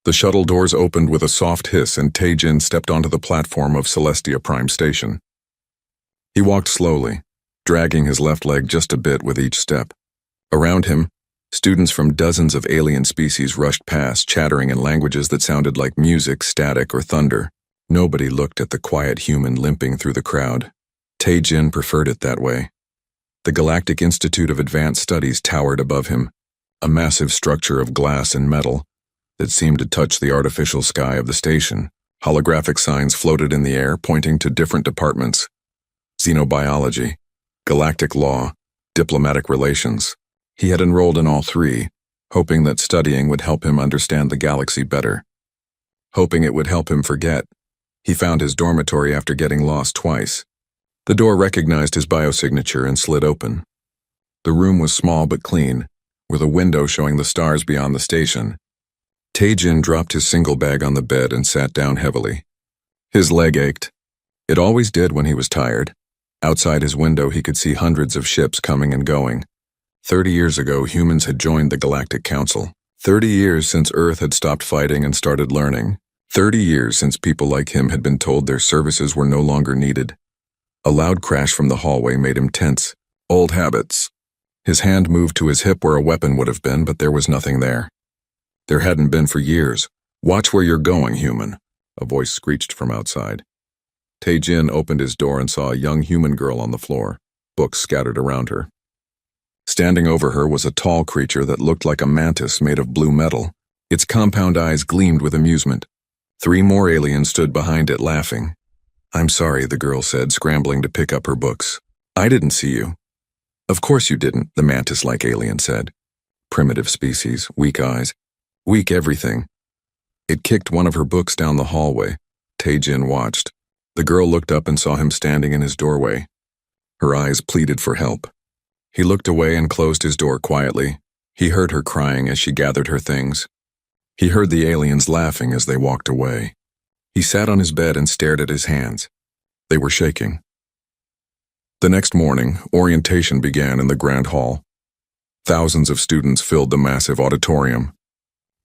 The shuttle doors opened with a soft hiss and Tae-jin stepped onto the platform of Celestia Prime Station. He walked slowly, dragging his left leg just a bit with each step. Around him, students from dozens of alien species rushed past, chattering in languages that sounded like music, static, or thunder. Nobody looked at the quiet human limping through the crowd. Tae-jin preferred it that way. The Galactic Institute of Advanced Studies towered above him, a massive structure of glass and metal that seemed to touch the artificial sky of the station. Holographic signs floated in the air, pointing to different departments: xenobiology, galactic law, diplomatic relations. He had enrolled in all three, hoping that studying would help him understand the galaxy better. Hoping it would help him forget, he found his dormitory after getting lost twice. The door recognized his biosignature and slid open. The room was small but clean, with a window showing the stars beyond the station. Tae-jin dropped his single bag on the bed and sat down heavily. His leg ached. It always did when he was tired. Outside his window he could see hundreds of ships coming and going. 30 years ago, humans had joined the Galactic Council. 30 years since Earth had stopped fighting and started learning. 30 years since people like him had been told their services were no longer needed. A loud crash from the hallway made him tense. Old habits. His hand moved to his hip where a weapon would have been, but there was nothing there. There hadn't been for years. "Watch where you're going, human," a voice screeched from outside. Tae-jin opened his door and saw a young human girl on the floor, books scattered around her. Standing over her was a tall creature that looked like a mantis made of blue metal. Its compound eyes gleamed with amusement. 3 more aliens stood behind it, laughing. "I'm sorry," the girl said, scrambling to pick up her books. "I didn't see you." "Of course you didn't," the mantis-like alien said. "Primitive species, weak eyes. Weak everything." It kicked one of her books down the hallway. Tae-jin watched. The girl looked up and saw him standing in his doorway. Her eyes pleaded for help. He looked away and closed his door quietly. He heard her crying as she gathered her things. He heard the aliens laughing as they walked away. He sat on his bed and stared at his hands. They were shaking. The next morning, orientation began in the Grand Hall. Thousands of students filled the massive auditorium.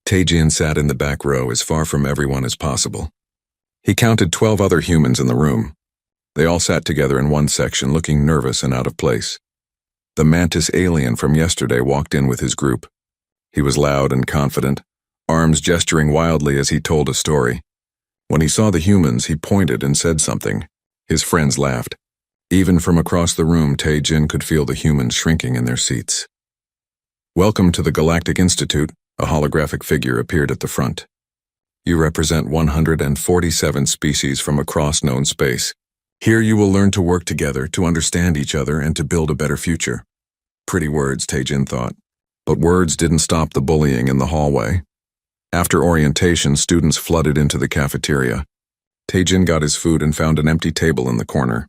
Tae-jin sat in the back row as far from everyone as possible. He counted 12 other humans in the room. They all sat together in one section, looking nervous and out of place. The mantis alien from yesterday walked in with his group. He was loud and confident, arms gesturing wildly as he told a story. When he saw the humans, he pointed and said something. His friends laughed. Even from across the room, Tae-jin could feel the humans shrinking in their seats. "Welcome to the Galactic Institute," a holographic figure appeared at the front. "You represent 147 species from across known space. Here you will learn to work together, to understand each other, and to build a better future." Pretty words, Tae-jin thought. But words didn't stop the bullying in the hallway. After orientation, students flooded into the cafeteria. Tae-jin got his food and found an empty table in the corner.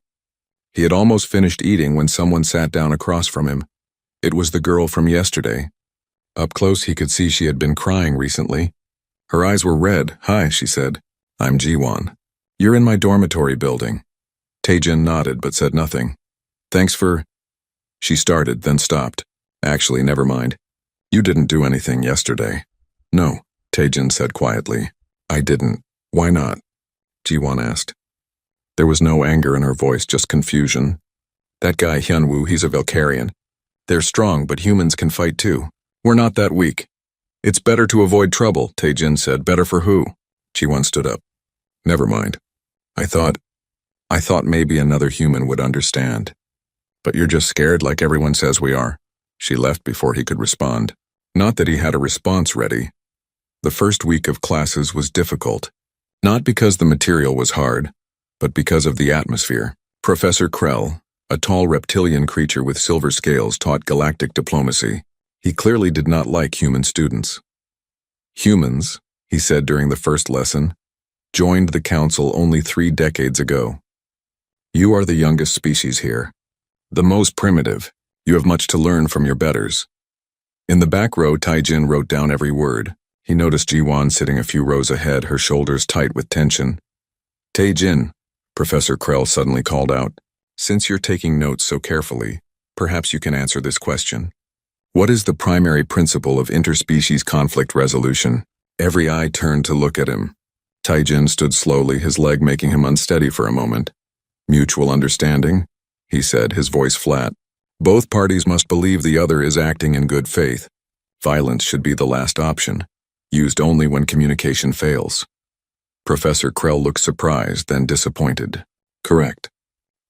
He had almost finished eating when someone sat down across from him. It was the girl from yesterday. Up close, he could see she had been crying recently. Her eyes were red. "Hi," she said. "I'm Ji-won. You're in my dormitory building." Tae-jin nodded but said nothing. "Thanks for—" She started, then stopped. "Actually, never mind. You didn't do anything yesterday." "No," Tae-jin said quietly. "I didn't. Why not?" Ji-won asked. There was no anger in her voice, just confusion. "That guy Hyun-woo, he's a Valkyrian. They're strong, but humans can fight too. We're not that weak. It's better to avoid trouble," Tae-jin said. "Better for who?" Ji-won stood up. "Never mind. I thought maybe another human would understand. But you're just scared like everyone says we are." She left before he could respond. Not that he had a response ready. The first week of classes was difficult. Not because the material was hard, but because of the atmosphere. Professor Krell, a tall reptilian creature with silver scales, taught galactic diplomacy. He clearly did not like human students. "Humans," he said during the first lesson, "joined the council only 3 decades ago. You are the youngest species here. The most primitive. You have much to learn from your betters." In the back row, Tae-jin wrote down every word. He noticed Ji-won sitting a few rows ahead, her shoulders tight with tension. "Tae-jin," Professor Krell suddenly called out, "since you're taking notes so carefully, perhaps you can answer this question. What is the primary principle of interspecies conflict resolution?" Every eye turned to look at him. Taijin stood slowly, his leg making him unsteady for a moment. "Mutual understanding?" he said, his voice flat. "Both parties must believe the other is acting in good faith. Violence should be the last option, used only when communication fails." Professor Krell looked surprised, then disappointed. "Correct.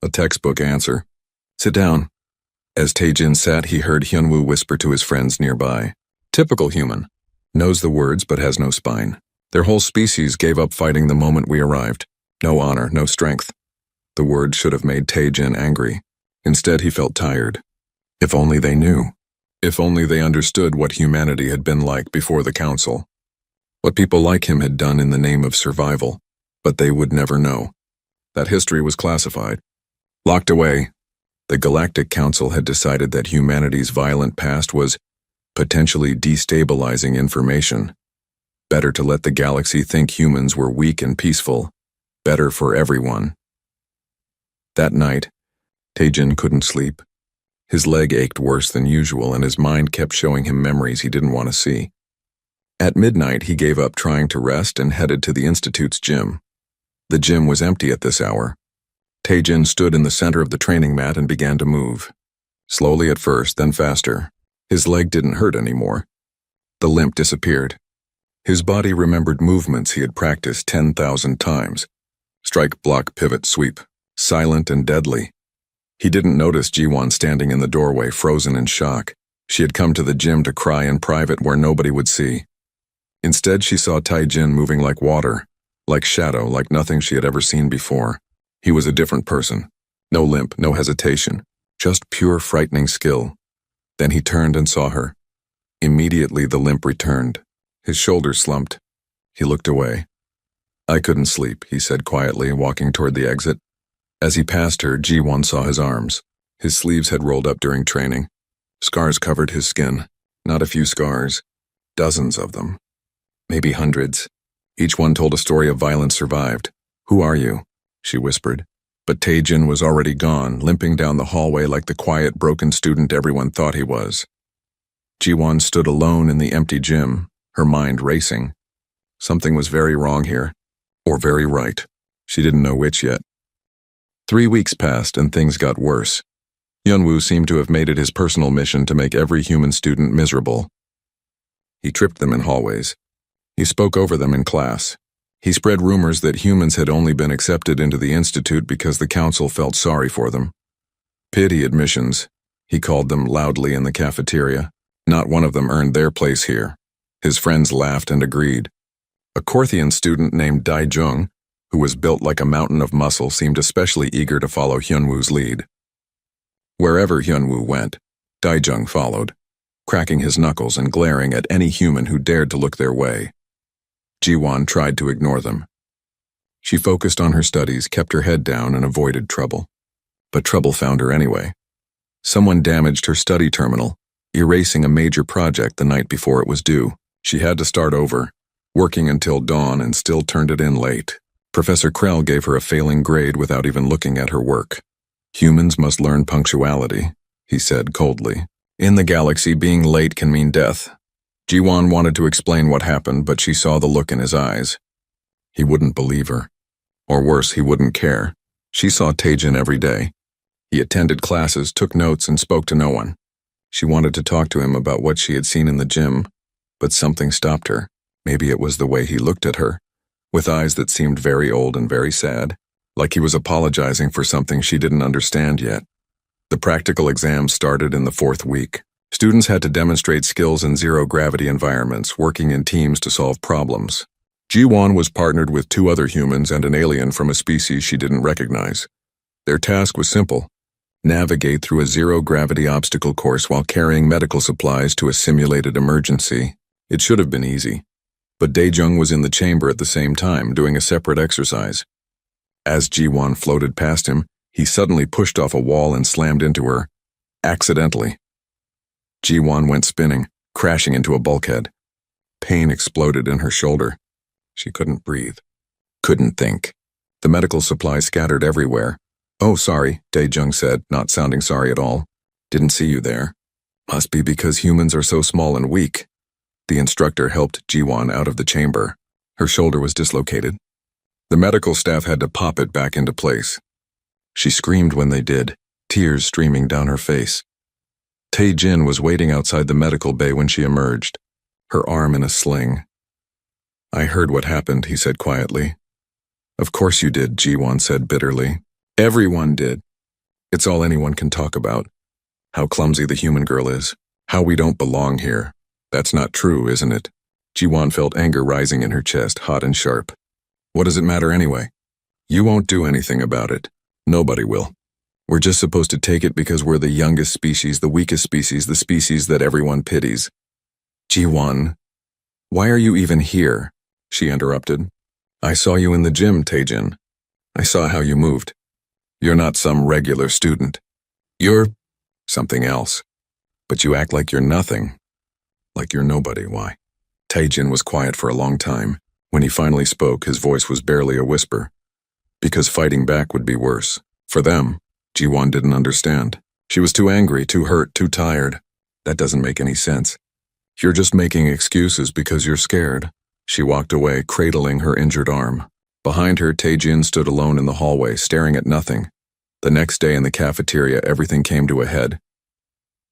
A textbook answer. Sit down." As Taijin sat, he heard Hyunwoo whisper to his friends nearby. "Typical human. Knows the words but has no spine. Their whole species gave up fighting the moment we arrived. No honor, no strength." The words should have made Taijin angry. Instead, he felt tired. If only they knew. If only they understood what humanity had been like before the council. What people like him had done in the name of survival. But they would never know. That history was classified. Locked away. The Galactic Council had decided that humanity's violent past was potentially destabilizing information. Better to let the galaxy think humans were weak and peaceful. Better for everyone. That night, Taijin couldn't sleep. His leg ached worse than usual, and his mind kept showing him memories he didn't want to see. At midnight, he gave up trying to rest and headed to the Institute's gym. The gym was empty at this hour. Taijin stood in the center of the training mat and began to move. Slowly at first, then faster. His leg didn't hurt anymore. The limp disappeared. His body remembered movements he had practiced 10,000 times. Strike, block, pivot, sweep. Silent and deadly. He didn't notice Jiwon standing in the doorway, frozen in shock. She had come to the gym to cry in private where nobody would see. Instead, she saw Taijin moving like water, like shadow, like nothing she had ever seen before. He was a different person. No limp, no hesitation. Just pure frightening skill. Then he turned and saw her. Immediately the limp returned. His shoulders slumped. He looked away. "I couldn't sleep," he said quietly, walking toward the exit. As he passed her, Jiwon saw his arms. His sleeves had rolled up during training. Scars covered his skin. Not a few scars. Dozens of them. Maybe hundreds. Each one told a story of violence survived. "Who are you?" she whispered. But Taijin was already gone, limping down the hallway like the quiet, broken student everyone thought he was. Jiwon stood alone in the empty gym, her mind racing. Something was very wrong here. Or very right. She didn't know which yet. 3 weeks passed and things got worse. Hyunwoo seemed to have made it his personal mission to make every human student miserable. He tripped them in hallways. He spoke over them in class. He spread rumors that humans had only been accepted into the institute because the council felt sorry for them. Pity admissions, he called them loudly in the cafeteria. Not one of them earned their place here. His friends laughed and agreed. A Korthian student named Daijung, who was built like a mountain of muscle, seemed especially eager to follow Hyunwoo's lead. Wherever Hyunwoo went, Daijung followed, cracking his knuckles and glaring at any human who dared to look their way. Jiwon tried to ignore them. She focused on her studies, kept her head down, and avoided trouble. But trouble found her anyway. Someone damaged her study terminal, erasing a major project the night before it was due. She had to start over, working until dawn, and still turned it in late. Professor Krell gave her a failing grade without even looking at her work. "Humans must learn punctuality," he said coldly. "In the galaxy, being late can mean death." Jiwon wanted to explain what happened, but she saw the look in his eyes. He wouldn't believe her. Or worse, he wouldn't care. She saw Taijin every day. He attended classes, took notes, and spoke to no one. She wanted to talk to him about what she had seen in the gym, but something stopped her. Maybe it was the way he looked at her, with eyes that seemed very old and very sad, like he was apologizing for something she didn't understand yet. The practical exams started in the 4th week. Students had to demonstrate skills in zero-gravity environments, working in teams to solve problems. Jiwon was partnered with 2 other humans and an alien from a species she didn't recognize. Their task was simple: navigate through a zero-gravity obstacle course while carrying medical supplies to a simulated emergency. It should have been easy. But Daejung was in the chamber at the same time, doing a separate exercise. As Jiwon floated past him, he suddenly pushed off a wall and slammed into her. Accidentally. Jiwon went spinning, crashing into a bulkhead. Pain exploded in her shoulder. She couldn't breathe. Couldn't think. The medical supplies scattered everywhere. "Oh, sorry," Daejung said, not sounding sorry at all. "Didn't see you there. Must be because humans are so small and weak." The instructor helped Jiwon out of the chamber. Her shoulder was dislocated. The medical staff had to pop it back into place. She screamed when they did, tears streaming down her face. Tae-jin was waiting outside the medical bay when she emerged, her arm in a sling. "I heard what happened," he said quietly. "Of course you did," Jiwon said bitterly. "Everyone did. It's all anyone can talk about. How clumsy the human girl is. How we don't belong here. That's not true, isn't it?" Jiwon felt anger rising in her chest, hot and sharp. "What does it matter anyway? You won't do anything about it. Nobody will. We're just supposed to take it because we're the youngest species, the weakest species, the species that everyone pities." "Jiwon, why are you even here?" she interrupted. "I saw you in the gym, Tae-jin. I saw how you moved. You're not some regular student. You're something else. But you act like you're nothing. Like you're nobody, why?" Tae-jin was quiet for a long time. When he finally spoke, his voice was barely a whisper. Because fighting back would be worse. For them, Jiwon didn't understand. She was too angry, too hurt, too tired. "That doesn't make any sense. You're just making excuses because you're scared." She walked away, cradling her injured arm. Behind her, Tae-jin stood alone in the hallway, staring at nothing. The next day in the cafeteria, everything came to a head.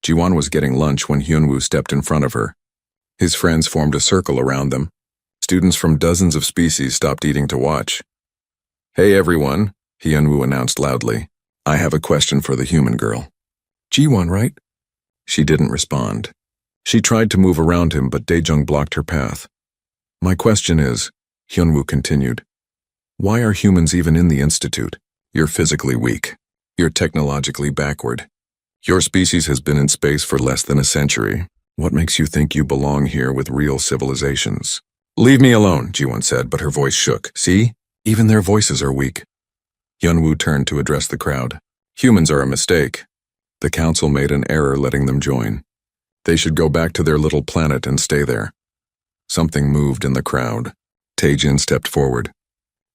Jiwon was getting lunch when Hyunwoo stepped in front of her. His friends formed a circle around them. Students from dozens of species stopped eating to watch. "Hey everyone," Hyunwoo announced loudly. "I have a question for the human girl." "Jiwon, right?" She didn't respond. She tried to move around him, but Daejung blocked her path. "My question is," Hyunwoo continued, "why are humans even in the institute? You're physically weak. You're technologically backward. Your species has been in space for less than a century. What makes you think you belong here with real civilizations?" "Leave me alone," Jiwon said, but her voice shook. "See? Even their voices are weak." Hyunwoo turned to address the crowd. "Humans are a mistake. The council made an error letting them join. They should go back to their little planet and stay there." Something moved in the crowd. Tae-jin stepped forward.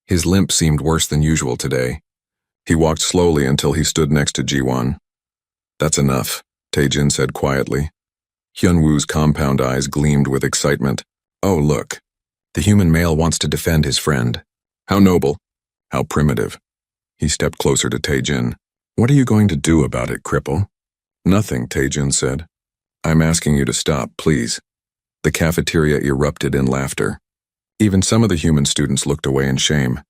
His limp seemed worse than usual today. He walked slowly until he stood next to Jiwon. "That's enough," Tae-jin said quietly. Hyunwoo's compound eyes gleamed with excitement. "Oh, look. The human male wants to defend his friend. How noble. How primitive." He stepped closer to Tae-jin. "What are you going to do about it, cripple?" "Nothing," Tae-jin said. "I'm asking you to stop, please." The cafeteria erupted in laughter. Even some of the human students looked away in shame.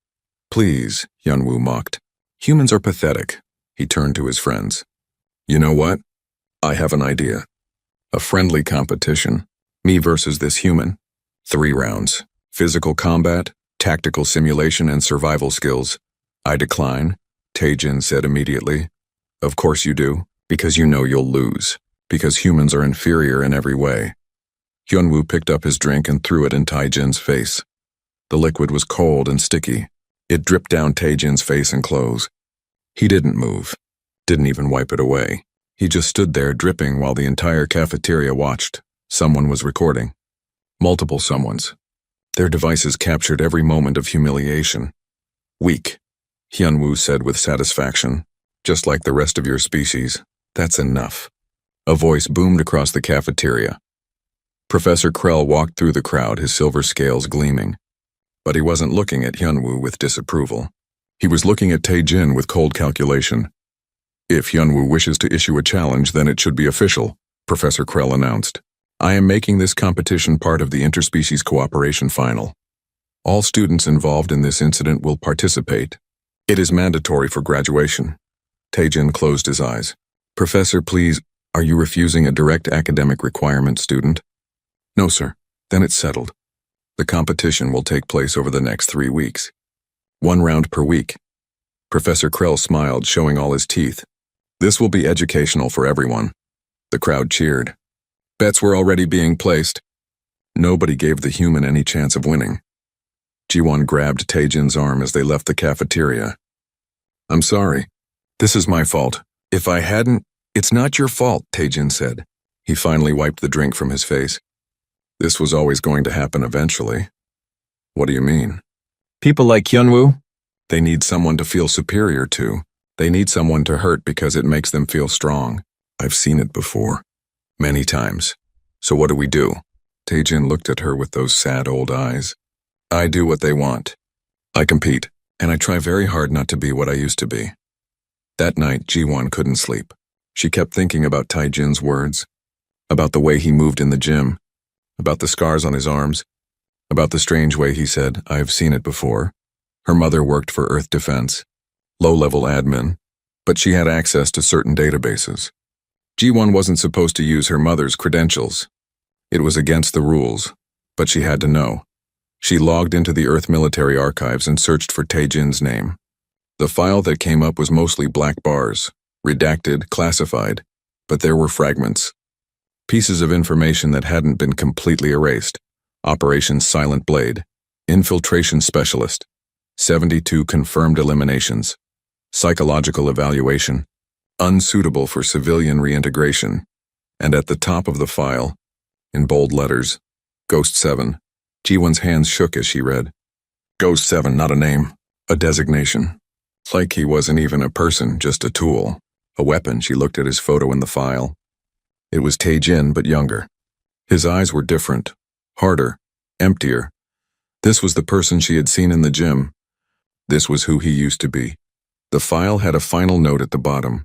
"Please," Hyunwoo mocked. "Humans are pathetic." He turned to his friends. "You know what? I have an idea. A friendly competition. Me versus this human. 3 rounds. Physical combat, tactical simulation, and survival skills." "I decline," Tae-jin said immediately. "Of course you do, because you know you'll lose. Because humans are inferior in every way." Hyunwoo picked up his drink and threw it in Tae-jin's face. The liquid was cold and sticky. It dripped down Tae-jin's face and clothes. He didn't move. Didn't even wipe it away. He just stood there dripping while the entire cafeteria watched. Someone was recording. Multiple someones. Their devices captured every moment of humiliation. "Weak," Hyunwoo said with satisfaction. "Just like the rest of your species. That's enough." A voice boomed across the cafeteria. Professor Krell walked through the crowd, his silver scales gleaming. But he wasn't looking at Hyunwoo with disapproval. He was looking at Tae-jin with cold calculation. "If Hyunwoo wishes to issue a challenge, then it should be official," Professor Krell announced. "I am making this competition part of the interspecies cooperation final. All students involved in this incident will participate. It is mandatory for graduation." Tae-jin closed his eyes. "Professor, please, are you refusing a direct academic requirement, student?" "No, sir." "Then it's settled. The competition will take place over the next 3 weeks. 1 round per week." Professor Krell smiled, showing all his teeth. "This will be educational for everyone." The crowd cheered. Bets were already being placed. Nobody gave the human any chance of winning. Jiwon grabbed Tae-jin's arm as they left the cafeteria. "I'm sorry. This is my fault. If I hadn't—" "It's not your fault," Tae-jin said. He finally wiped the drink from his face. "This was always going to happen eventually." "What do you mean?" "People like Hyunwoo, they need someone to feel superior to. They need someone to hurt because it makes them feel strong. I've seen it before. Many times. So what do we do?" Taejin looked at her with those sad old eyes. I do what they want. I compete, and I try very hard not to be what I used to be. That night, Ji-won couldn't sleep. She kept thinking about Taejin's words, about the way he moved in the gym, about the scars on his arms, about the strange way he said, I've seen it before. Her mother worked for Earth Defense, low-level admin, but she had access to certain databases. Ji-won wasn't supposed to use her mother's credentials. It was against the rules, but she had to know. She logged into the Earth military archives and searched for Taejin's name. The file that came up was mostly black bars, redacted, classified, but there were fragments. Pieces of information that hadn't been completely erased. Operation Silent Blade, Infiltration Specialist, 72 confirmed eliminations, Psychological evaluation, unsuitable for civilian reintegration, and at the top of the file, in bold letters, Ghost 7. Ji-won's hands shook as she read. Ghost 7, not a name, a designation. Like he wasn't even a person, just a tool, a weapon. She looked at his photo in the file. It was Taejin, but younger. His eyes were different, harder, emptier. This was the person she had seen in the gym. This was who he used to be. The file had a final note at the bottom.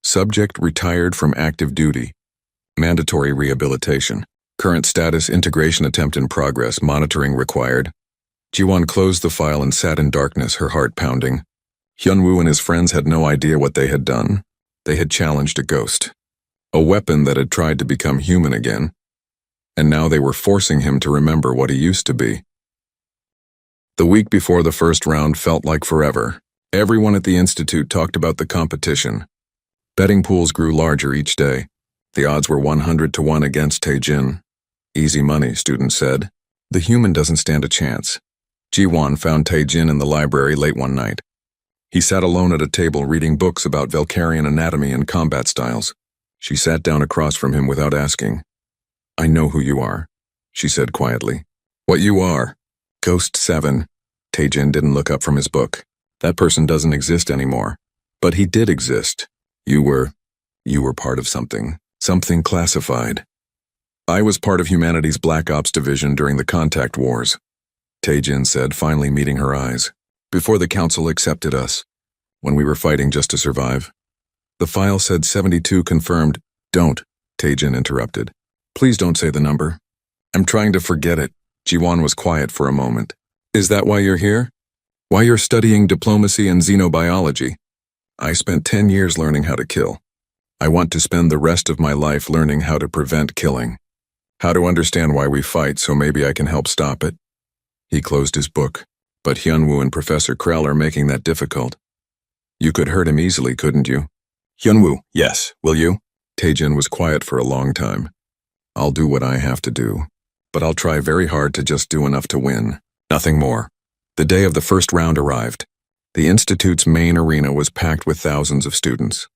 Subject retired from active duty. Mandatory rehabilitation. Current status integration attempt in progress, monitoring required. Ji-won closed the file and sat in darkness, her heart pounding. Hyunwoo and his friends had no idea what they had done. They had challenged a ghost. A weapon that had tried to become human again. And now they were forcing him to remember what he used to be. The week before the first round felt like forever. Everyone at the institute talked about the competition. Betting pools grew larger each day. The odds were 100 to 1 against Taejin. Easy money, students said. The human doesn't stand a chance. Ji-won found Taejin in the library late one night. He sat alone at a table reading books about Valkyrian anatomy and combat styles. She sat down across from him without asking. I know who you are, she said quietly. What you are? Ghost 7. Taejin didn't look up from his book. That person doesn't exist anymore. But he did exist. You were part of something. Something classified. I was part of humanity's Black Ops division during the contact wars, Taejin said, finally meeting her eyes. Before the council accepted us, when we were fighting just to survive. The file said 72 confirmed. Don't, Taejin interrupted. Please don't say the number. I'm trying to forget it. Ji-won was quiet for a moment. Is that why you're here? Why you're studying diplomacy and xenobiology? I spent 10 years learning how to kill. I want to spend the rest of my life learning how to prevent killing. How to understand why we fight, so maybe I can help stop it. He closed his book, but Hyunwoo and Professor Krell are making that difficult. You could hurt him easily, couldn't you? Hyunwoo, yes, will you? Taejin was quiet for a long time. I'll do what I have to do, but I'll try very hard to just do enough to win. Nothing more. The day of the first round arrived. The institute's main arena was packed with thousands of students.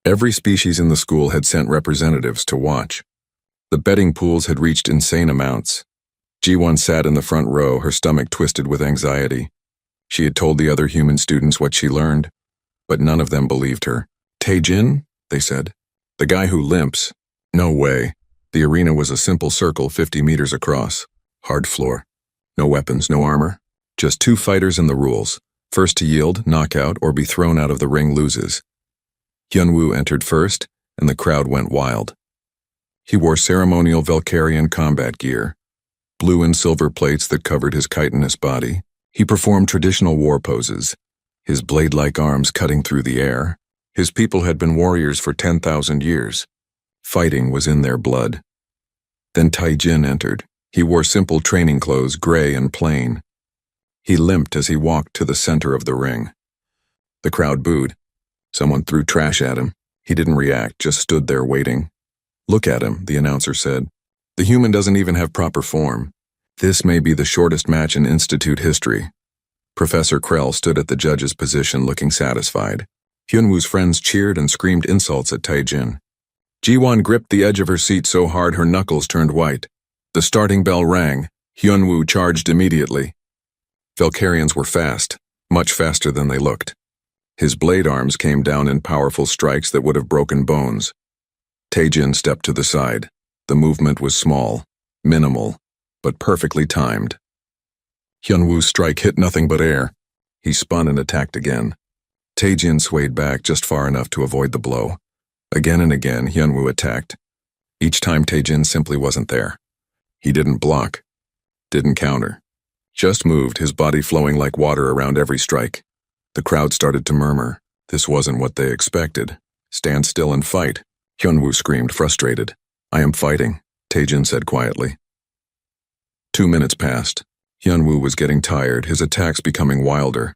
Every species in the school had sent representatives to watch. The betting pools had reached insane amounts. Ji-won sat in the front row, her stomach twisted with anxiety. She had told the other human students what she learned, but none of them believed her. Taejin, they said. The guy who limps. No way. The arena was a simple circle 50 meters across. Hard floor. No weapons, no armor. Just two fighters and the rules. First to yield, knockout, or be thrown out of the ring loses. Hyunwoo entered first, and the crowd went wild. He wore ceremonial Valkyrian combat gear, blue and silver plates that covered his chitinous body. He performed traditional war poses, his blade-like arms cutting through the air. His people had been warriors for 10,000 years. Fighting was in their blood. Then Taejin entered. He wore simple training clothes, gray and plain. He limped as he walked to the center of the ring. The crowd booed. Someone threw trash at him. He didn't react, just stood there waiting. Look at him, the announcer said. The human doesn't even have proper form. This may be the shortest match in Institute history. Professor Krell stood at the judge's position looking satisfied. Hyunwoo's friends cheered and screamed insults at Taejin. Ji-won gripped the edge of her seat so hard her knuckles turned white. The starting bell rang. Hyunwoo charged immediately. Valkyrians were fast, much faster than they looked. His blade arms came down in powerful strikes that would have broken bones. Taejin stepped to the side. The movement was small, minimal, but perfectly timed. Hyunwoo's strike hit nothing but air. He spun and attacked again. Taejin swayed back just far enough to avoid the blow. Again and again, Hyunwoo attacked. Each time Taejin simply wasn't there. He didn't block, didn't counter. Just moved, his body flowing like water around every strike. The crowd started to murmur. This wasn't what they expected. Stand still and fight. Hyunwoo screamed, frustrated. I am fighting, Taejin said quietly. 2 minutes passed. Hyunwoo was getting tired, his attacks becoming wilder.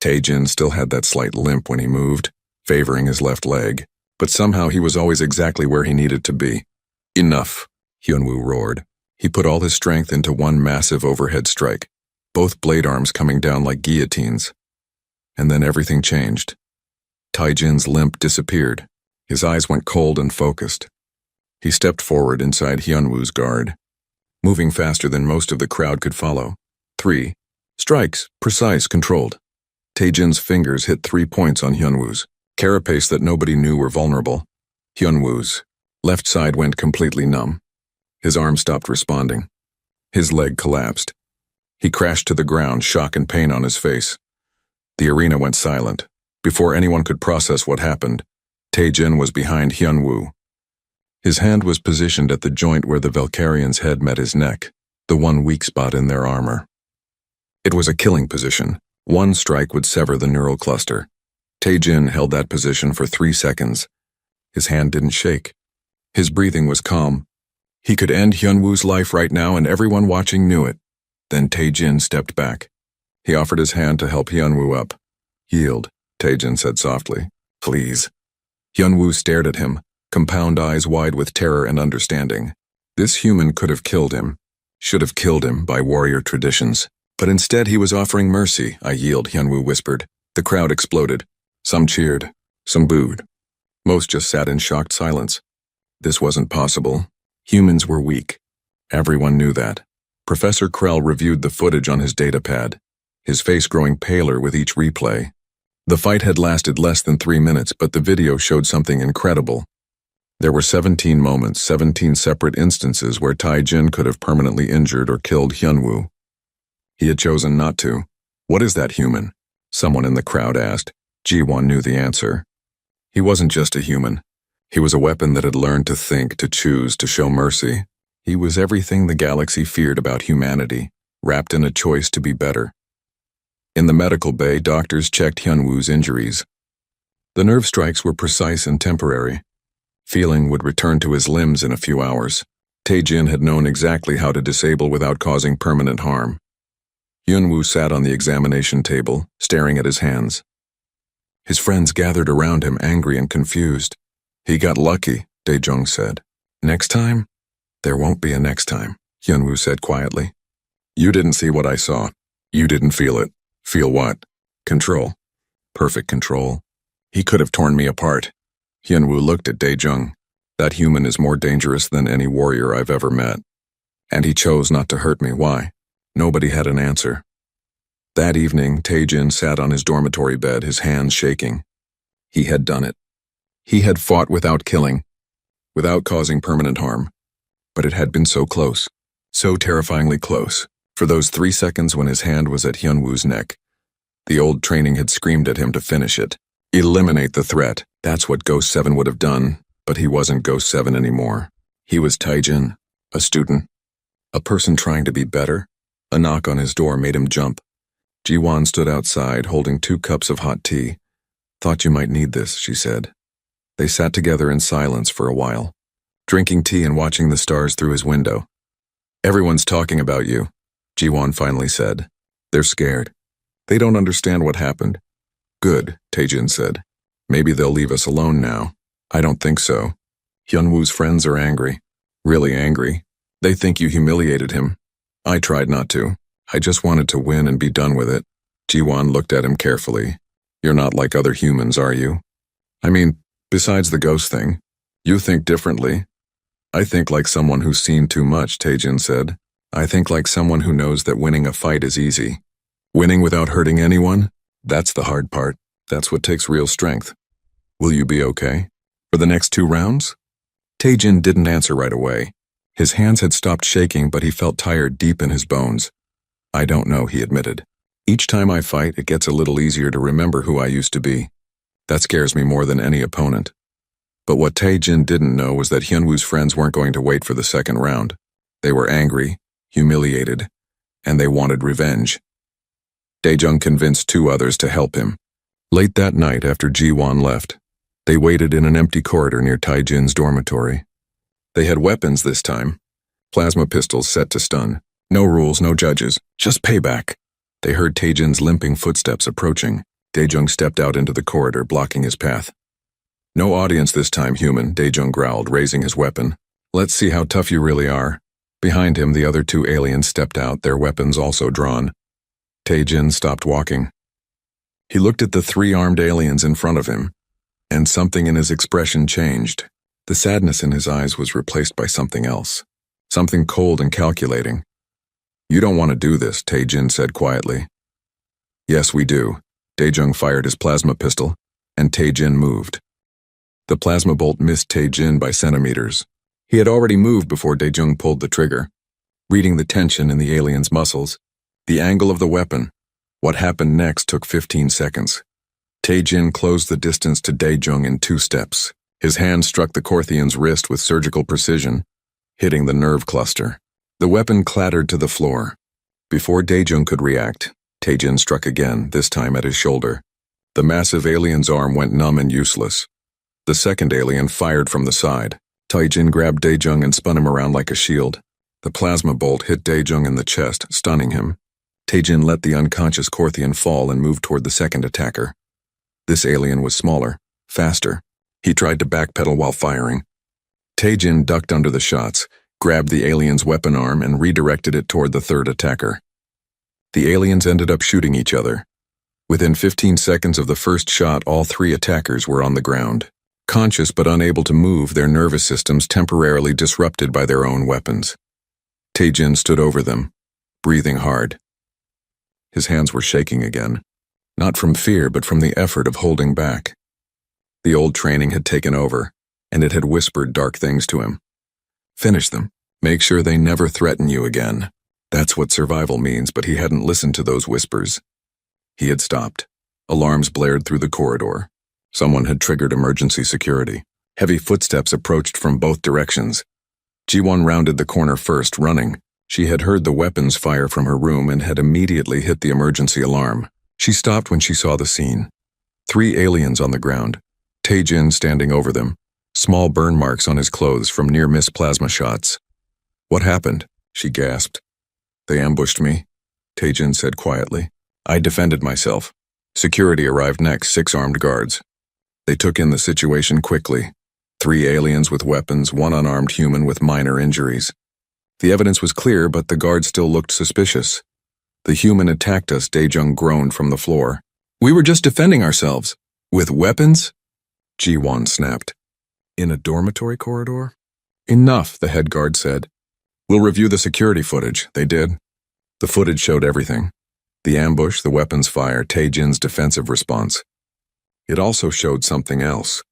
Taejin still had that slight limp when he moved, favoring his left leg, but somehow he was always exactly where he needed to be. Enough, Hyunwoo roared. He put all his strength into one massive overhead strike, both blade arms coming down like guillotines. And then everything changed. Taejin's limp disappeared. His eyes went cold and focused. He stepped forward inside Hyunwoo's guard, moving faster than most of the crowd could follow. 3 strikes, precise, controlled. Taejin's fingers hit 3 points on Hyunwoo's carapace that nobody knew were vulnerable. Hyunwoo's left side went completely numb. His arm stopped responding. His leg collapsed. He crashed to the ground, shock and pain on his face. The arena went silent. Before anyone could process what happened, Taejin was behind Hyunwoo. His hand was positioned at the joint where the Valkyrian's head met his neck, the one weak spot in their armor. It was a killing position. 1 strike would sever the neural cluster. Taejin held that position for 3 seconds. His hand didn't shake. His breathing was calm. He could end Hyunwoo's life right now and everyone watching knew it. Then Taejin stepped back. He offered his hand to help Hyunwoo up. Yield, Taejin said softly. Please. Hyunwoo stared at him, compound eyes wide with terror and understanding. This human could have killed him, should have killed him by warrior traditions. But instead he was offering mercy. I yield, Hyunwoo whispered. The crowd exploded. Some cheered, some booed. Most just sat in shocked silence. This wasn't possible. Humans were weak. Everyone knew that. Professor Krell reviewed the footage on his datapad, his face growing paler with each replay. The fight had lasted less than 3 minutes, but the video showed something incredible. There were 17 moments, 17 separate instances where Taejin could have permanently injured or killed Hyunwoo. He had chosen not to. What is that human? Someone in the crowd asked. Ji-won knew the answer. He wasn't just a human. He was a weapon that had learned to think, to choose, to show mercy. He was everything the galaxy feared about humanity, wrapped in a choice to be better. In the medical bay, doctors checked Hyunwoo's injuries. The nerve strikes were precise and temporary. Feeling would return to his limbs in a few hours. Taejin had known exactly how to disable without causing permanent harm. Hyunwoo sat on the examination table, staring at his hands. His friends gathered around him, angry and confused. He got lucky, Daejong said. Next time? There won't be a next time, Hyunwoo said quietly. You didn't see what I saw. You didn't feel it. Feel what? Control. Perfect control. He could have torn me apart. Hyunwoo looked at Daejong. That human is more dangerous than any warrior I've ever met. And he chose not to hurt me. Why? Nobody had an answer. That evening, Taejin sat on his dormitory bed, his hands shaking. He had done it. He had fought without killing, without causing permanent harm. But it had been so close, so terrifyingly close. For those 3 seconds when his hand was at Hyunwoo's neck, the old training had screamed at him to finish it. Eliminate the threat. That's what Ghost 7 would have done, but he wasn't Ghost 7 anymore. He was Taejin, a student, a person trying to be better. A knock on his door made him jump. Ji-won stood outside, holding 2 cups of hot tea. Thought you might need this, she said. They sat together in silence for a while, drinking tea and watching the stars through his window. Everyone's talking about you, Ji-won finally said. They're scared. They don't understand what happened. Good, Taejin said. Maybe they'll leave us alone now. I don't think so. Hyunwoo's friends are angry. Really angry. They think you humiliated him. I tried not to. I just wanted to win and be done with it. Ji-won looked at him carefully. You're not like other humans, are you? I mean, besides the ghost thing, you think differently. I think like someone who's seen too much, Taejin said. I think like someone who knows that winning a fight is easy. Winning without hurting anyone? That's the hard part. That's what takes real strength. Will you be okay? For the next 2 rounds? Taejin didn't answer right away. His hands had stopped shaking, but he felt tired deep in his bones. "I don't know," he admitted. "Each time I fight, it gets a little easier to remember who I used to be. That scares me more than any opponent." But what Tae-jin didn't know was that Hyunwoo's friends weren't going to wait for the second round. They were angry, humiliated, and they wanted revenge. Dae-jung convinced two others to help him. Late that night, after Ji-won left, they waited in an empty corridor near Tae-jin's dormitory. They had weapons this time. Plasma pistols set to stun. No rules, no judges, just payback. They heard Tae-jin's limping footsteps approaching. Dae-jung stepped out into the corridor, blocking his path. "No audience this time, human," Dae-jung growled, raising his weapon. "Let's see how tough you really are." Behind him, the other two aliens stepped out, their weapons also drawn. Tae-jin stopped walking. He looked at the three-armed aliens in front of him, and something in his expression changed. The sadness in his eyes was replaced by something else, something cold and calculating. "You don't want to do this," Tae-jin said quietly. "Yes, we do." Dae-jung fired his plasma pistol, and Tae-jin moved. The plasma bolt missed Tae-jin by centimeters. He had already moved before Dae-jung pulled the trigger. Reading the tension in the alien's muscles, the angle of the weapon, what happened next took 15 seconds. Tae-jin closed the distance to Dae-jung in 2 steps. His hand struck the Korthian's wrist with surgical precision, hitting the nerve cluster. The weapon clattered to the floor. Before Dae-jung could react, Tae-jin struck again, this time at his shoulder. The massive alien's arm went numb and useless. The second alien fired from the side. Tae-jin grabbed Dae-jung and spun him around like a shield. The plasma bolt hit Dae-jung in the chest, stunning him. Tae-jin let the unconscious Korthian fall and moved toward the second attacker. This alien was smaller, faster. He tried to backpedal while firing. Tae-jin ducked under the shots, grabbed the alien's weapon arm and redirected it toward the third attacker. The aliens ended up shooting each other. Within 15 seconds of the first shot, all 3 attackers were on the ground. Conscious but unable to move, their nervous systems temporarily disrupted by their own weapons. Tae-jin stood over them, breathing hard. His hands were shaking again, not from fear but from the effort of holding back. The old training had taken over, and it had whispered dark things to him. "Finish them. Make sure they never threaten you again." That's what survival means, but he hadn't listened to those whispers. He had stopped. Alarms blared through the corridor. Someone had triggered emergency security. Heavy footsteps approached from both directions. Ji-won rounded the corner first, running. She had heard the weapons fire from her room and had immediately hit the emergency alarm. She stopped when she saw the scene. 3 aliens on the ground. Tae-jin standing over them, small burn marks on his clothes from near-miss plasma shots. "What happened?" she gasped. "They ambushed me," Tae-jin said quietly. "I defended myself. Security arrived next, 6 armed guards. They took in the situation quickly. 3 aliens with weapons, 1 unarmed human with minor injuries. The evidence was clear, but the guards still looked suspicious. The human attacked us," Dae-jung groaned from the floor. "We were just defending ourselves. With weapons?" Ji-won snapped. "In a dormitory corridor?" "Enough," the head guard said. "We'll review the security footage." They did. The footage showed everything. The ambush, the weapons fire, Tae-jin's defensive response. It also showed something else.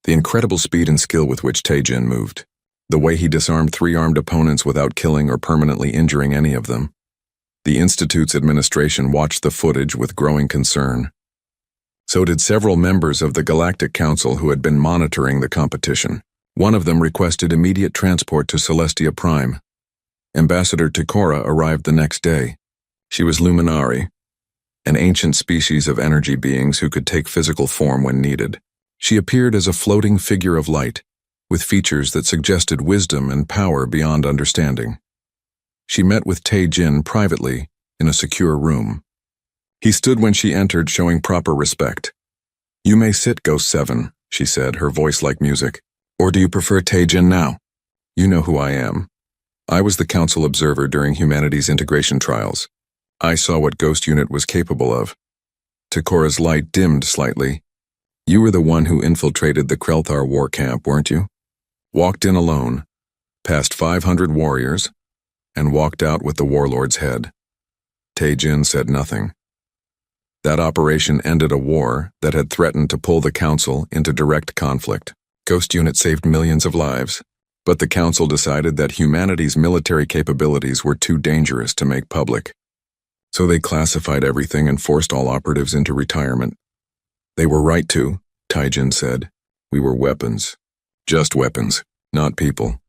The incredible speed and skill with which Tae-jin moved. The way he disarmed 3 armed opponents without killing or permanently injuring any of them. The Institute's administration watched the footage with growing concern. So did several members of the Galactic Council who had been monitoring the competition. One of them requested immediate transport to Celestia Prime. Ambassador Takora arrived the next day. She was Luminari, an ancient species of energy beings who could take physical form when needed. She appeared as a floating figure of light, with features that suggested wisdom and power beyond understanding. She met with Tae-jin privately in a secure room. He stood when she entered, showing proper respect. "You may sit, Ghost 7, she said, her voice like music. "Or do you prefer Tae-jin now? You know who I am. I was the council observer during humanity's integration trials. I saw what Ghost Unit was capable of." Takora's light dimmed slightly. "You were the one who infiltrated the Krelthar war camp, weren't you? Walked in alone, past 500 warriors, and walked out with the warlord's head." Tae-jin said nothing. That operation ended a war that had threatened to pull the council into direct conflict. Ghost Unit saved millions of lives, But the council decided that humanity's military capabilities were too dangerous to make public. So they classified everything and forced all operatives into retirement. They were right to, Taijin said. We were weapons. Just weapons, not people.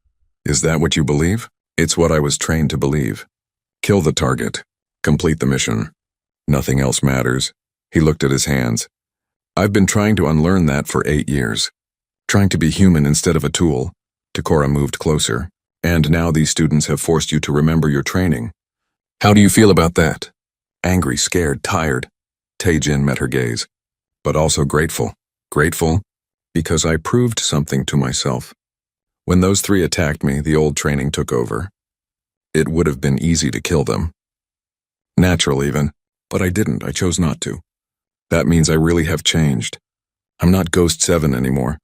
Is that what you believe? It's what I was trained to believe. Kill the target. Complete the mission. Nothing else matters. He looked at his hands. I've been trying to unlearn that for 8 years. Trying to be human instead of a tool. Takora moved closer. And now these students have forced you to remember your training. How do you feel about that? Angry, scared, tired. Taijin met her gaze. But also grateful. Grateful? Because I proved something to myself. When those 3 attacked me, the old training took over. It would have been easy to kill them. Natural even. But I didn't. I chose not to. That means I really have changed. I'm not Ghost 7 anymore.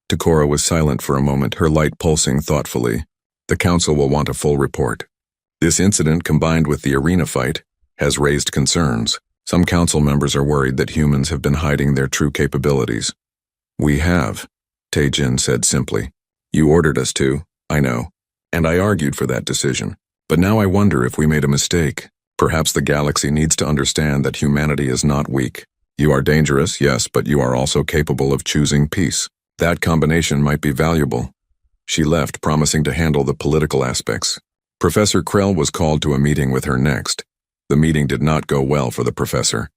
Takora was silent for a moment, her light pulsing thoughtfully. The council will want a full report. This incident, combined with the arena fight, has raised concerns. Some council members are worried that humans have been hiding their true capabilities. We have, Taijin said simply. You ordered us to, I know, and I argued for that decision. But now I wonder if we made a mistake. Perhaps the galaxy needs to understand that humanity is not weak. You are dangerous, yes, but you are also capable of choosing peace. That combination might be valuable. She left, promising to handle the political aspects. Professor Krell was called to a meeting with her next. The meeting did not go well for the professor.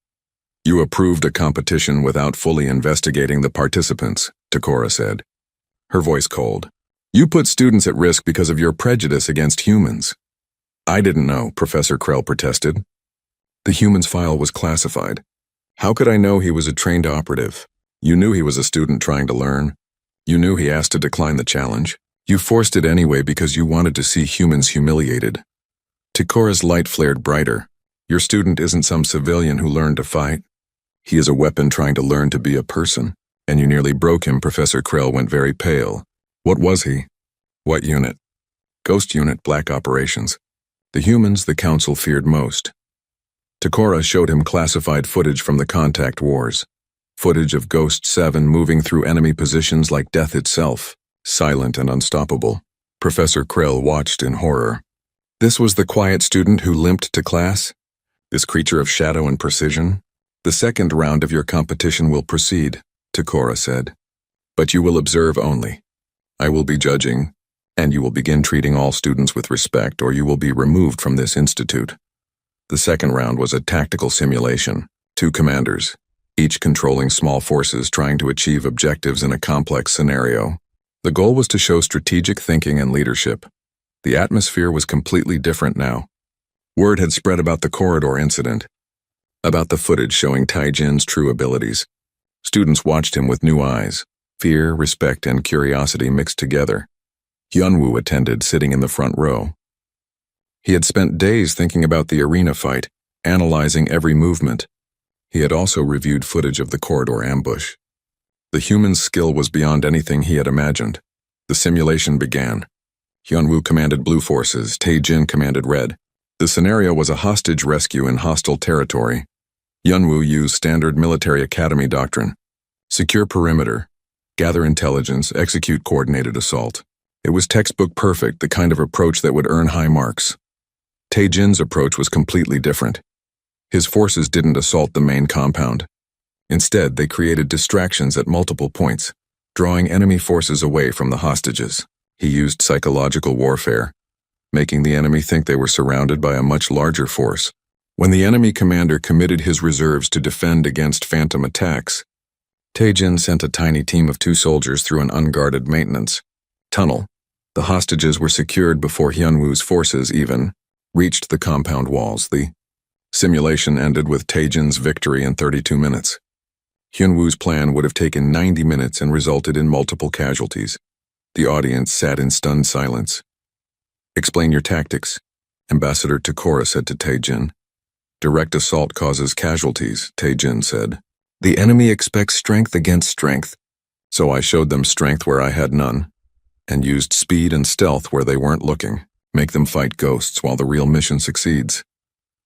You approved a competition without fully investigating the participants, Takora said. Her voice cold. You put students at risk because of your prejudice against humans. I didn't know, Professor Krell protested. The humans file was classified. How could I know he was a trained operative? You knew he was a student trying to learn. You knew he asked to decline the challenge. You forced it anyway because you wanted to see humans humiliated. Takora's light flared brighter. Your student isn't some civilian who learned to fight. He is a weapon trying to learn to be a person. And you nearly broke him. Professor Krell went very pale. What was he? What unit? Ghost Unit, Black Operations. The humans the council feared most. Takora showed him classified footage from the contact wars. Footage of Ghost 7 moving through enemy positions like death itself, silent and unstoppable. Professor Krell watched in horror. This was the quiet student who limped to class? This creature of shadow and precision? The second round of your competition will proceed, Takora said. But you will observe only. I will be judging, and you will begin treating all students with respect or you will be removed from this institute. The second round was a tactical simulation. 2 commanders, each controlling small forces trying to achieve objectives in a complex scenario. The goal was to show strategic thinking and leadership. The atmosphere was completely different now. Word had spread about the corridor incident, about the footage showing Taijin's true abilities. Students watched him with new eyes. Fear, respect, and curiosity mixed together. Hyunwoo attended, sitting in the front row. He had spent days thinking about the arena fight, analyzing every movement. He had also reviewed footage of the corridor ambush. The human's skill was beyond anything he had imagined. The simulation began. Hyunwoo commanded blue forces, Taijin commanded red. The scenario was a hostage rescue in hostile territory. Hyunwoo used standard military academy doctrine. Secure perimeter, gather intelligence, execute coordinated assault. It was textbook perfect, the kind of approach that would earn high marks. Taijin's approach was completely different. His forces didn't assault the main compound. Instead, they created distractions at multiple points, drawing enemy forces away from the hostages. He used psychological warfare, making the enemy think they were surrounded by a much larger force. When the enemy commander committed his reserves to defend against phantom attacks, Taijin sent a tiny team of 2 soldiers through an unguarded maintenance tunnel. The hostages were secured before Hyunwoo's forces even reached the compound walls. The simulation ended with Taijin's victory in 32 minutes. Hyunwoo's plan would have taken 90 minutes and resulted in multiple casualties. The audience sat in stunned silence. Explain your tactics, Ambassador Takora said to Taijin. Direct assault causes casualties, Taijin said. The enemy expects strength against strength, so I showed them strength where I had none, and used speed and stealth where they weren't looking. Make them fight ghosts while the real mission succeeds.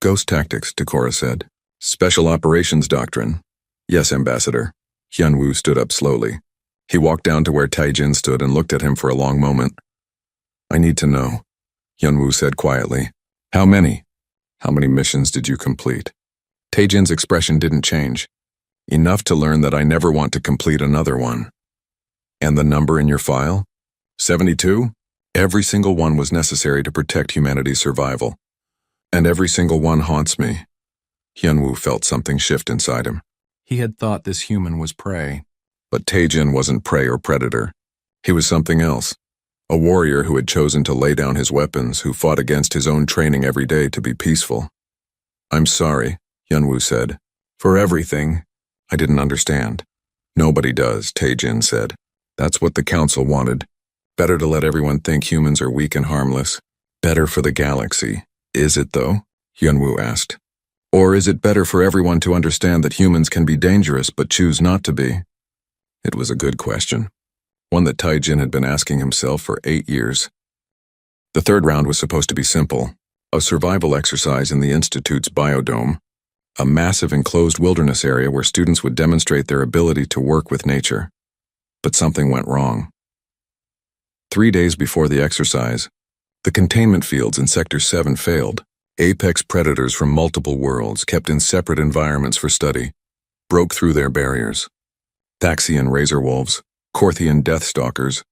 Ghost tactics, Takora said. Special operations doctrine. Yes, Ambassador. Hyunwoo stood up slowly. He walked down to where Taijin stood and looked at him for a long moment. I need to know, Hyunwoo said quietly. How many? How many missions did you complete? Taejin's expression didn't change. Enough to learn that I never want to complete another one. And the number in your file? 72? Every single one was necessary to protect humanity's survival. And every single one haunts me. Hyunwoo felt something shift inside him. He had thought this human was prey. But Taejin wasn't prey or predator. He was something else. A warrior who had chosen to lay down his weapons, who fought against his own training every day to be peaceful. I'm sorry, Hyunwoo said. For everything. I didn't understand. Nobody does, Taejin said. That's what the council wanted. Better to let everyone think humans are weak and harmless. Better for the galaxy. Is it, though? Hyunwoo asked. Or is it better for everyone to understand that humans can be dangerous but choose not to be? It was a good question. One that Taejin had been asking himself for 8 years. The third round was supposed to be simple. A survival exercise in the Institute's biodome. A massive enclosed wilderness area where students would demonstrate their ability to work with nature. But something went wrong. 3 days before the exercise, the containment fields in Sector 7 failed. Apex predators from multiple worlds, kept in separate environments for study, broke through their barriers. Thaxian razor wolves, Korthian deathstalkers,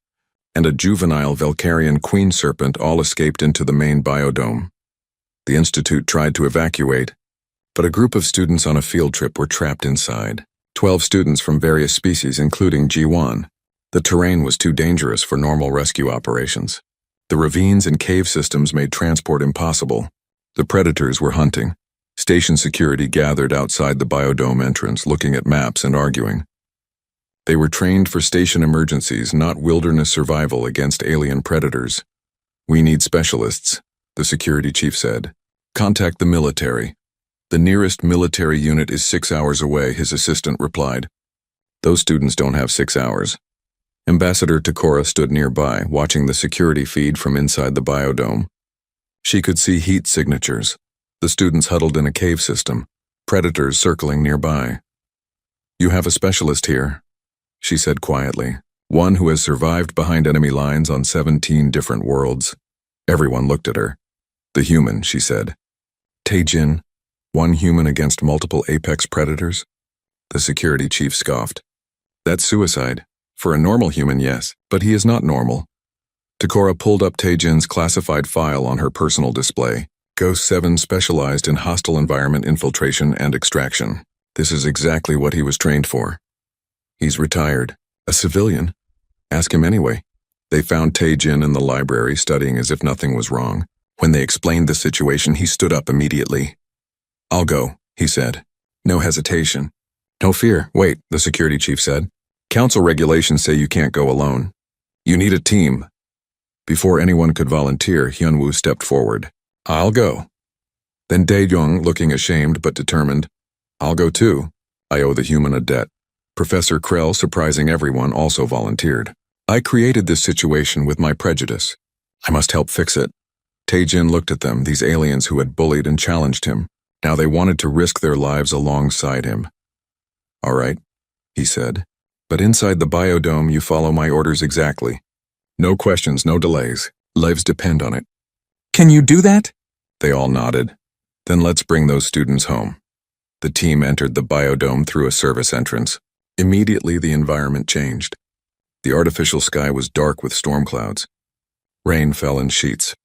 and a juvenile Valkyrian queen serpent all escaped into the main biodome. The Institute tried to evacuate, but a group of students on a field trip were trapped inside. 12 students from various species, including G1. The terrain was too dangerous for normal rescue operations. The ravines and cave systems made transport impossible. The predators were hunting. Station security gathered outside the biodome entrance, looking at maps and arguing. They were trained for station emergencies, not wilderness survival against alien predators. We need specialists, the security chief said. Contact the military. The nearest military unit is 6 hours away, his assistant replied. Those students don't have 6 hours. Ambassador Takora stood nearby, watching the security feed from inside the biodome. She could see heat signatures. The students huddled in a cave system, predators circling nearby. You have a specialist here, she said quietly. One who has survived behind enemy lines on 17 different worlds. Everyone looked at her. The human, she said. Taejin, one human against multiple apex predators? The security chief scoffed. That's suicide. For a normal human, yes, but he is not normal. Takora pulled up Taejin's classified file on her personal display. Ghost 7 specialized in hostile environment infiltration and extraction. This is exactly what he was trained for. He's retired. A civilian? Ask him anyway. They found Taejin in the library studying as if nothing was wrong. When they explained the situation, he stood up immediately. I'll go, he said. No hesitation. No fear. Wait, the security chief said. Council regulations say you can't go alone. You need a team. Before anyone could volunteer, Hyunwoo stepped forward. I'll go. Then Dae-jung, looking ashamed but determined. I'll go too. I owe the human a debt. Professor Krell, surprising everyone, also volunteered. I created this situation with my prejudice. I must help fix it. Taejin looked at them, these aliens who had bullied and challenged him. Now they wanted to risk their lives alongside him. All right, he said. But inside the biodome, you follow my orders exactly. No questions, no delays. Lives depend on it. Can you do that? They all nodded. Then let's bring those students home. The team entered the biodome through a service entrance. Immediately, the environment changed. The artificial sky was dark with storm clouds. Rain fell in sheets.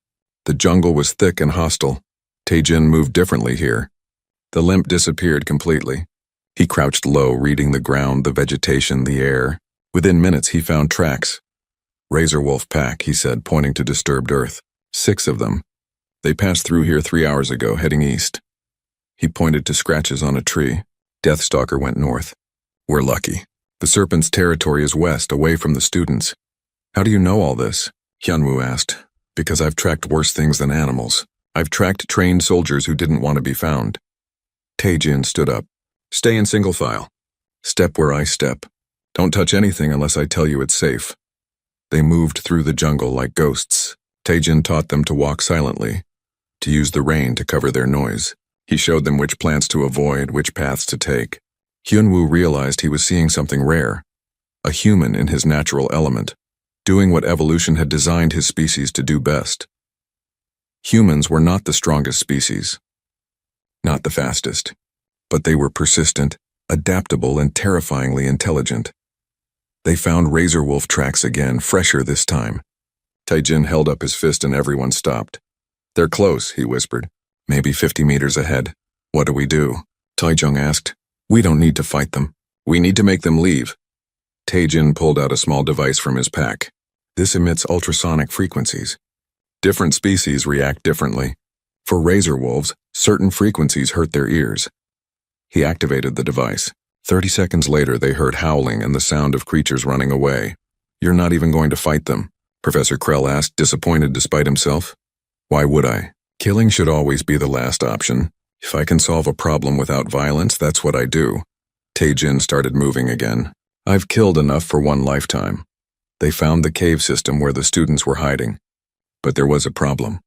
The jungle was thick and hostile. Taejin moved differently here. The limp disappeared completely. He crouched low, reading the ground, the vegetation, the air. Within minutes, he found tracks. Razor wolf pack, he said, pointing to disturbed earth. 6 of them. They passed through here 3 hours ago, heading east. He pointed to scratches on a tree. Deathstalker went north. We're lucky. The serpent's territory is west, away from the students. How do you know all this? Hyunwoo asked. Because I've tracked worse things than animals. I've tracked trained soldiers who didn't want to be found. Taejin stood up. Stay in single file. Step where I step. Don't touch anything unless I tell you it's safe. They moved through the jungle like ghosts. Taejin taught them to walk silently, to use the rain to cover their noise. He showed them which plants to avoid, which paths to take. Hyunwoo realized he was seeing something rare, a human in his natural element. doing what evolution had designed his species to do best. Humans were not the strongest species, not the fastest, but they were persistent, adaptable, and terrifyingly intelligent. They found razor wolf tracks again, fresher this time. Taijin held up his fist and everyone stopped. "They're close," he whispered. "Maybe 50 meters ahead. What do we do?" Taijung asked. "We don't need to fight them. We need to make them leave." Taijin pulled out a small device from his pack. This emits ultrasonic frequencies. Different species react differently. For razor wolves, certain frequencies hurt their ears. He activated the device. 30 seconds later, they heard howling and the sound of creatures running away. "You're not even going to fight them?" Professor Krell asked, disappointed despite himself. "Why would I? Killing should always be the last option. If I can solve a problem without violence, that's what I do." Taijin started moving again. "I've killed enough for one lifetime." They found the cave system where the students were hiding. But there was a problem.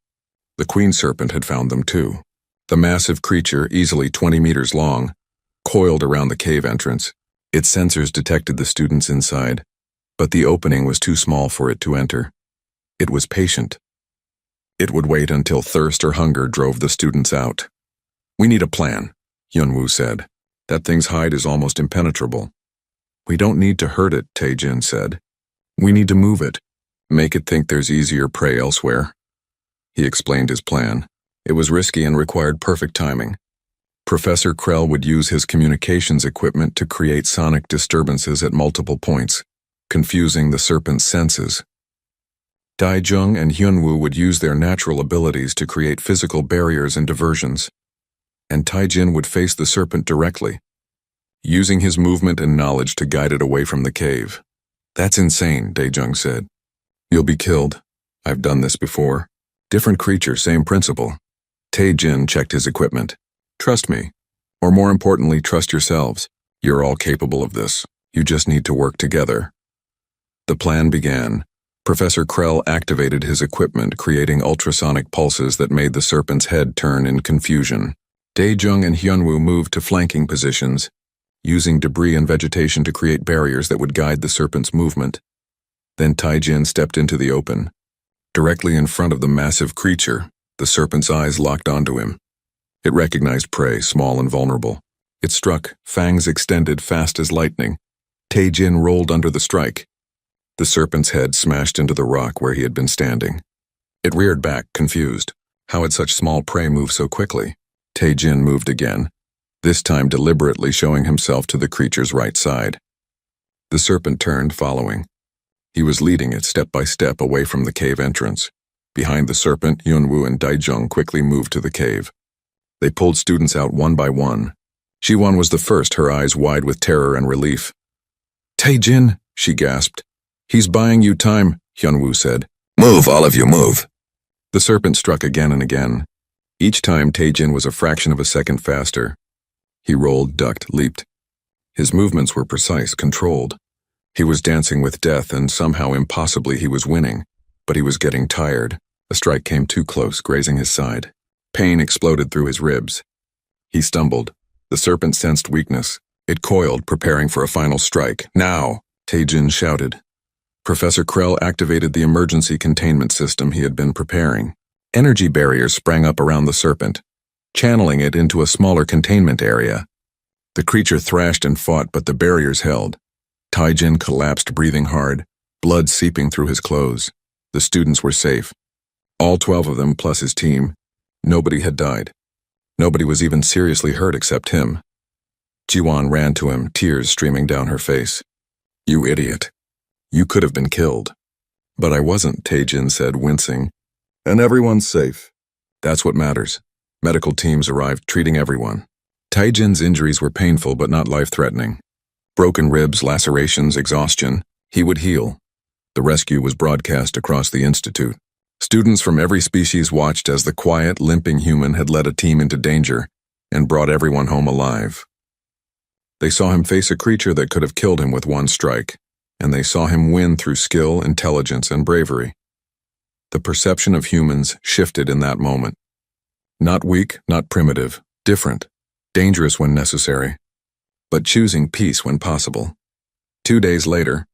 The queen serpent had found them too. The massive creature, easily 20 meters long, coiled around the cave entrance. Its sensors detected the students inside, but the opening was too small for it to enter. It was patient. It would wait until thirst or hunger drove the students out. "We need a plan," Hyunwoo said. "That thing's hide is almost impenetrable." "We don't need to hurt it," Taijin said. "We need to move it. Make it think there's easier prey elsewhere." He explained his plan. It was risky and required perfect timing. Professor Krell would use his communications equipment to create sonic disturbances at multiple points, confusing the serpent's senses. Daijung and Hyunwoo would use their natural abilities to create physical barriers and diversions. And Taijin would face the serpent directly, using his movement and knowledge to guide it away from the cave. "That's insane," Daijung said. "You'll be killed. I've done this before. Different creature, same principle." Taijin checked his equipment. "Trust me. Or more importantly, trust yourselves. You're all capable of this. You just need to work together." The plan began. Professor Krell activated his equipment, creating ultrasonic pulses that made the serpent's head turn in confusion. Daejung and Hyunwoo moved to flanking positions, using debris and vegetation to create barriers that would guide the serpent's movement. Then Taijin stepped into the open. Directly in front of the massive creature, the serpent's eyes locked onto him. It recognized prey, small and vulnerable. It struck, fangs extended fast as lightning. Taijin rolled under the strike. The serpent's head smashed into the rock where he had been standing. It reared back, confused. How had such small prey move so quickly? Taijin moved again, this time deliberately showing himself to the creature's right side. The serpent turned, following. He was leading it step by step away from the cave entrance. Behind the serpent, Hyunwoo and Daijung quickly moved to the cave. They pulled students out one by one. Jiwon was the first, her eyes wide with terror and relief. "Taijin," she gasped. "He's buying you time," Hyunwoo said. "Move, all of you, move." The serpent struck again and again. Each time Taijin was a fraction of a second faster. He rolled, ducked, leaped. His movements were precise, controlled. He was dancing with death, and somehow impossibly he was winning. But he was getting tired. A strike came too close, grazing his side. Pain exploded through his ribs. He stumbled. The serpent sensed weakness. It coiled, preparing for a final strike. "Now!" Taijin shouted. Professor Krell activated the emergency containment system he had been preparing. Energy barriers sprang up around the serpent, channeling it into a smaller containment area. The creature thrashed and fought, but the barriers held. Taijin collapsed, breathing hard, blood seeping through his clothes. The students were safe. All 12 of them, plus his team. Nobody had died. Nobody was even seriously hurt except him. Jiwon ran to him, tears streaming down her face. "You idiot. You could have been killed." "But I wasn't," Taijin said, wincing. "And everyone's safe. That's what matters." Medical teams arrived, treating everyone. Taijin's injuries were painful but not life-threatening. Broken ribs, lacerations, exhaustion. He would heal. The rescue was broadcast across the institute. Students from every species watched as the quiet, limping human had led a team into danger and brought everyone home alive. They saw him face a creature that could have killed him with one strike, and they saw him win through skill, intelligence, and bravery. The perception of humans shifted in that moment. Not weak, not primitive, different, dangerous when necessary, but choosing peace when possible. 2 days later,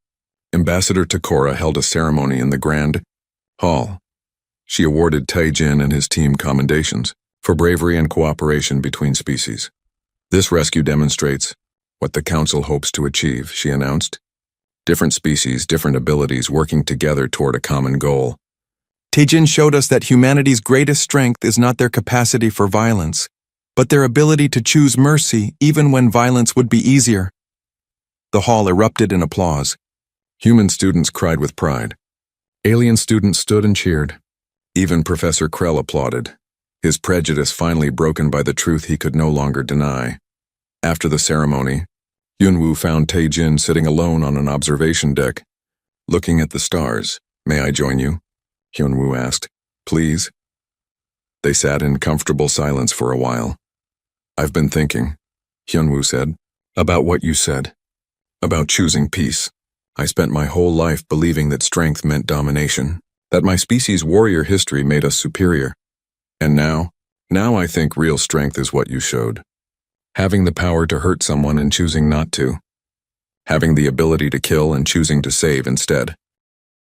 Ambassador Takora held a ceremony in the Grand Hall. She awarded Taijin and his team commendations for bravery and cooperation between species. This rescue demonstrates what the Council hopes to achieve, she announced. Different species, different abilities working together toward a common goal. Taijin showed us that humanity's greatest strength is not their capacity for violence, but their ability to choose mercy even when violence would be easier. The hall erupted in applause. Human students cried with pride. Alien students stood and cheered. Even Professor Krell applauded, his prejudice finally broken by the truth he could no longer deny. After the ceremony, Yunwoo found Taijin sitting alone on an observation deck, looking at the stars. "May I join you?" Yunwoo asked. "Please?" They sat in comfortable silence for a while. "I've been thinking," Hyunwoo said, "about what you said, about choosing peace. I spent my whole life believing that strength meant domination, that my species' warrior history made us superior. And now I think real strength is what you showed. Having the power to hurt someone and choosing not to. Having the ability to kill and choosing to save instead.